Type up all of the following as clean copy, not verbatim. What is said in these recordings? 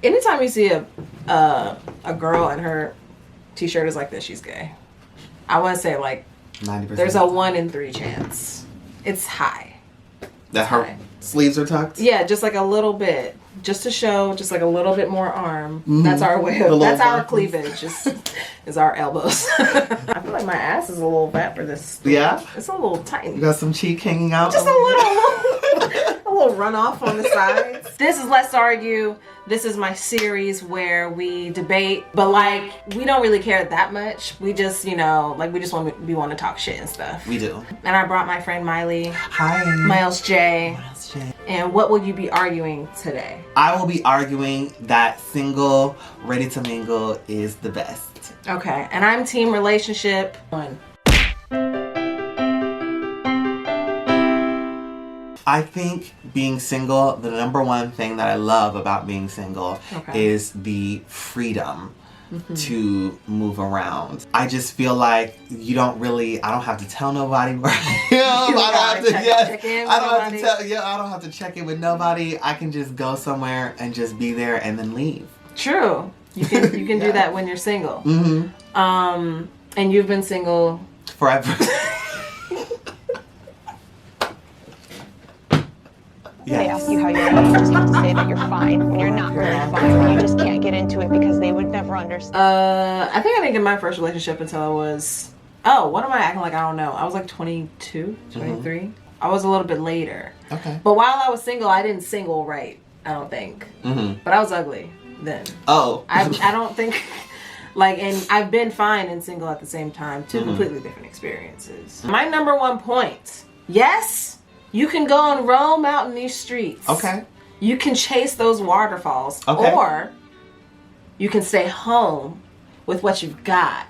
anytime you see a girl and her t-shirt is like this, she's gay. I want to say like 90%. There's a 1 in 3 chance. It's high. That her sleeves are tucked? Yeah, just like a little bit. Just to show, just like a little bit more arm. That's our way of, that's our cleavage, is our elbows. I feel like my ass is a little fat for this. Yeah? It's a little tight. You got some cheek hanging out? Just a little runoff on the sides. This is Let's Argue. This is my series where we debate, but like, we don't really care that much. We just, you know, like we want to talk shit and stuff. We do. And I brought my friend Miley. Hi. Miles J. Miles J. And what will you be arguing today? I will be arguing that single, ready to mingle is the best. Okay, and I'm team relationship 1. I think being single, the number one thing that I love about being single is the freedom to move around. I just feel like I don't have to tell nobody where I am. I don't have to check in with nobody. I can just go somewhere and just be there and then leave. True. You can do that when you're single. And you've been single forever. They ask you how you're doing, you just have to say that you're fine when you're not really fine. You just can't get into it because they would never understand. I think I didn't get my first relationship until I was, what am I acting like I don't know? I was like 22, 23. I was a little bit later. Okay. But while I was single, I didn't single right, I don't think. But I was ugly then. Oh. I don't think, like, and I've been fine and single at the same time. 2 completely different experiences. My number 1 point, yes, you can go and roam out in these streets. Okay. You can chase those waterfalls. Okay. Or you can stay home with what you've got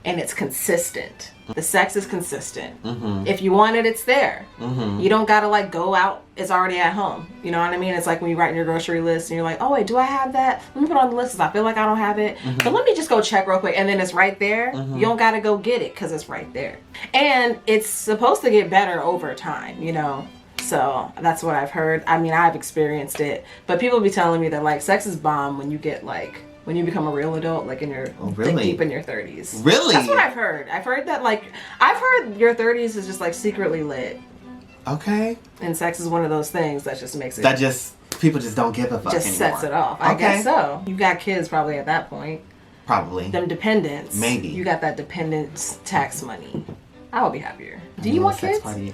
and it's consistent. The sex is consistent. If you want it, it's there. You don't gotta like go out, it's already at home. You know what I mean? It's like when you write in your grocery list and you're like, oh wait, do I have that? Let me put it on the list because I feel like I don't have it. But let me just go check real quick, and then it's right there. You don't gotta go get it because it's right there. And it's supposed to get better over time, you know? So that's what I've heard. I mean, I've experienced it, but people be telling me that like sex is bomb when you get like, when you become a real adult, like in your deep in your 30s. Really? That's what I've heard. I've heard that like, I've heard your 30s is just like secretly lit. Okay. And sex is one of those things that just makes it. That just, people just don't give a fuck just anymore. sets it off. I guess so. You got kids probably at that point. Probably. Them dependents. Maybe. You got that dependence tax money. I will be happier. Do you want kids? Party.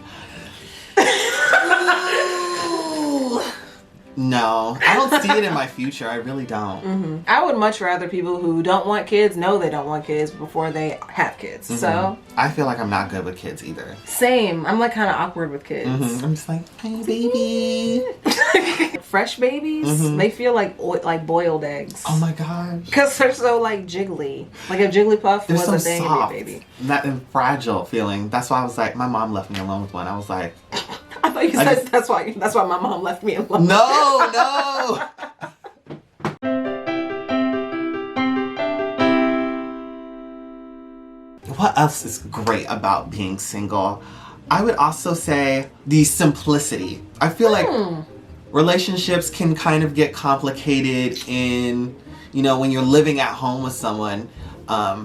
No, I don't see it in my future. I really don't. I would much rather people who don't want kids know they don't want kids before they have kids. So I feel like I'm not good with kids either. Same. I'm like kind of awkward with kids. I'm just like, hey baby. Fresh babies, they feel like boiled eggs. Oh my gosh. Because they're so like jiggly. Like if Jigglypuff They're was so a thing, soft. it'd be a baby. That and fragile feeling. That's why I was like, my mom left me alone with one. I was like, I thought you said that's why my mom left me alone. no. What else is great about being single? I would also say the simplicity. I feel like relationships can kind of get complicated in, you know, when you're living at home with someone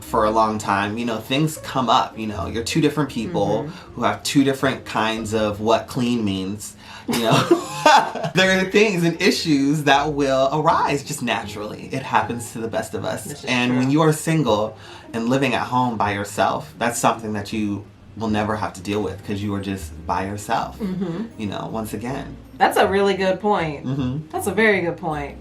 for a long time. You know, things come up. You know, you're 2 different people who have 2 different kinds of what clean means. You know, there are things and issues that will arise just naturally. It happens to the best of us. And when you are single and living at home by yourself, that's something that you will never have to deal with because you are just by yourself. You know, once again. That's a really good point. That's a very good point.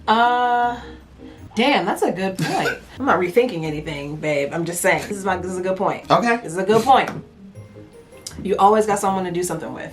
Damn, that's a good point. I'm not rethinking anything, babe. I'm just saying. This is a good point. Okay. This is a good point. You always got someone to do something with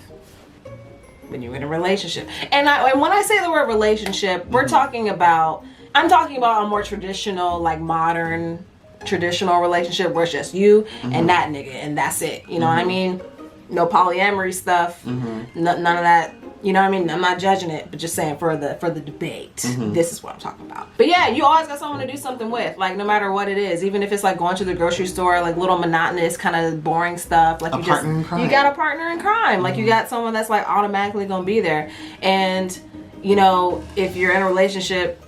when you're in a relationship. And when I say the word relationship, I'm talking about a more traditional, like modern, traditional relationship where it's just you and that nigga and that's it. You know what I mean? No polyamory stuff. None of that. You know what I mean? I'm not judging it, but just saying for the debate, this is what I'm talking about. But yeah, you always got someone to do something with, like no matter what it is, even if it's like going to the grocery store, like little monotonous kind of boring stuff. Like you got a partner in crime. Like you got someone that's like automatically gonna be there. And you know, if you're in a relationship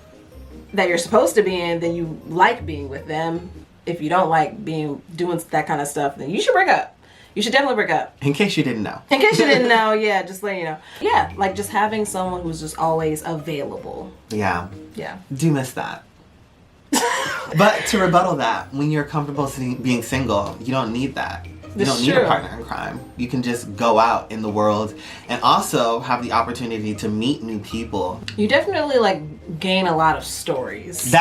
that you're supposed to be in, then you like being with them. If you don't like doing that kind of stuff, then you should break up. You should definitely break up. In case you didn't know. In case you didn't know, yeah, just letting you know. Yeah, like just having someone who's just always available. Yeah. Yeah. Do miss that. But to rebuttal that, when you're comfortable being single, you don't need that. You don't need a partner in crime. You can just go out in the world and also have the opportunity to meet new people. You definitely like gain a lot of stories.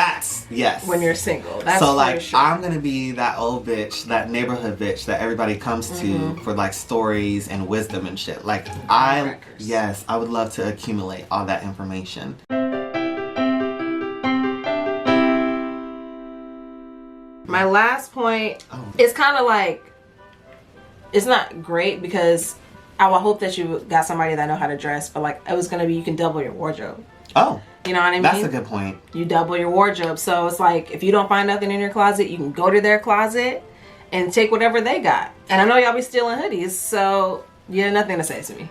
Yes. When you're single. That's so like for sure. I'm gonna be that old bitch, that neighborhood bitch that everybody comes to for like stories and wisdom and shit. Like I would love to accumulate all that information. My last point is kind of like, it's not great because I would hope that you got somebody that know how to dress, but like it was gonna be, you can double your wardrobe. Oh. You know what I mean? That's a good point. You double your wardrobe. So it's like, if you don't find nothing in your closet, you can go to their closet and take whatever they got. And I know y'all be stealing hoodies, so you have nothing to say to me.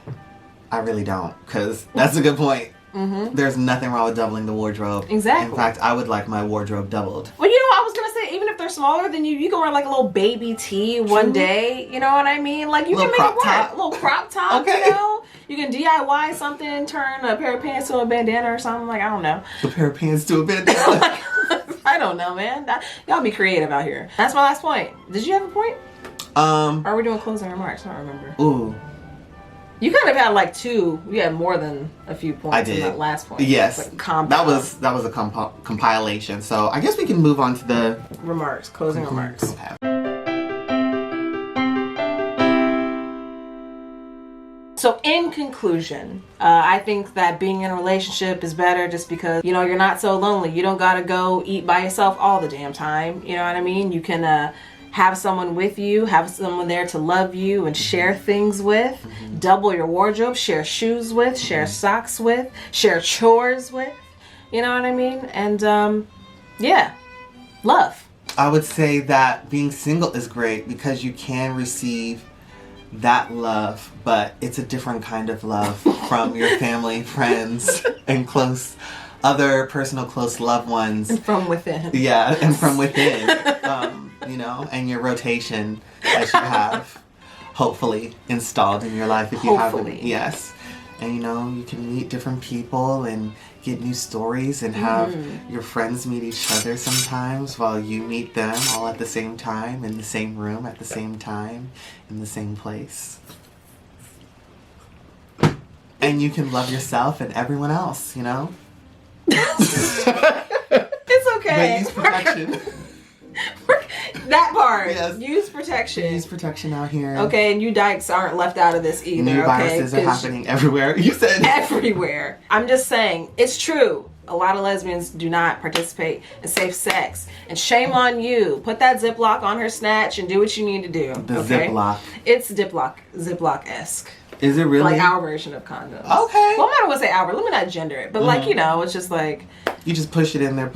I really don't, because that's a good point. There's nothing wrong with doubling the wardrobe. Exactly. In fact, I would like my wardrobe doubled. Well, you know what I was going to say? Even if they're smaller than you can wear like a little baby tee one day. You know what I mean? Like you can make it work. A little crop top, okay. You know? You can DIY something, turn a pair of pants to a bandana or something. Like, I don't know. A pair of pants to a bandana. I don't know, man. Y'all be creative out here. That's my last point. Did you have a point? Or are we doing closing remarks? I don't remember. Ooh. You kind of had like two. You had more than a few points I did. in that last point. Yes. Like that was a compilation. So I guess we can move on to the remarks. Closing remarks. Okay. So in conclusion, I think that being in a relationship is better just because, you know, you're not so lonely. You don't gotta go eat by yourself all the damn time. You know what I mean? You can have someone with you, have someone there to love you and share things with, double your wardrobe, share shoes with, share socks with, share chores with. You know what I mean? And yeah, love. I would say that being single is great because you can receive that love, but it's a different kind of love from your family, friends, and other personal close loved ones. And from within. Yeah, and from within. You know, and your rotation that you have hopefully installed in your life if you haven't. Yes. And you know, you can meet different people and get new stories and have your friends meet each other sometimes while you meet them all at the same time, in the same room, at the same time, in the same place. And you can love yourself and everyone else, you know? It's okay. But use protection. That part. Yes. Use protection. Use protection out here. Okay, and you dykes aren't left out of this either. New viruses are happening everywhere. You said everywhere. I'm just saying, it's true. A lot of lesbians do not participate in safe sex. And shame on you. Put that Ziploc on her snatch and do what you need to do. The Ziploc. It's Ziploc-esque. Is it really? Like our version of condoms. Okay. Well, I'm not going to say our. Let me not gender it. But like, you know, it's just like. You just push it in there.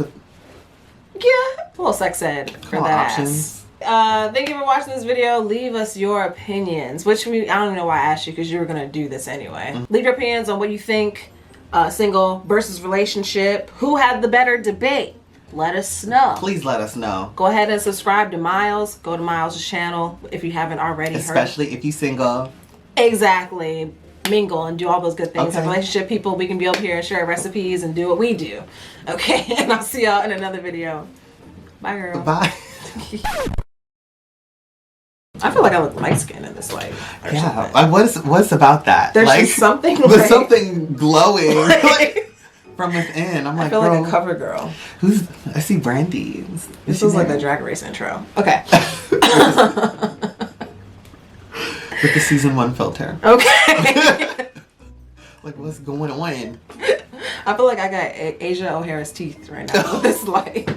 Yeah, a little sex ed for that options. ass. Thank you for watching this video. Leave us your opinions, I don't even know why I asked you because you were going to do this anyway. Leave your opinions on what you think, single versus relationship. Who had the better debate? Let us know. Please let us know. Go ahead and subscribe to Miles. Go to Miles' channel if you haven't already. Especially if you're single. Exactly. Mingle and do all those good things. Okay. As relationship people, we can be over here and share recipes and do what we do. Okay, and I'll see y'all in another video. Bye, girl. Bye. I feel like I look light skinned in this light. Yeah. What's about that? There's like, just something. There's something glowing like, from within. I'm like, I feel like a cover girl. I see Brandy. This was like the Drag Race intro. Okay. With the season 1 filter. Okay. Like, what's going on? I feel like I got Asia O'Hara's teeth right now with this light.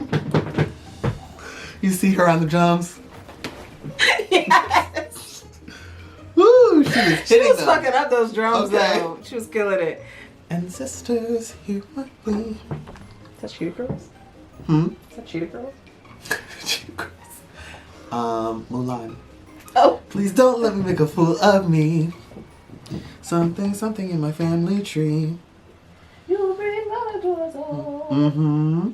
You see her on the drums? Yes. Woo! She was fucking up those drums though. She was killing it. And sisters, here what we. Is that Cheetah Girls? Is that Cheetah Girls? Cheetah Girls. Mulan. Oh. Please don't let me make a fool of me. Something in my family tree. You bring my doors on. Mm-hmm.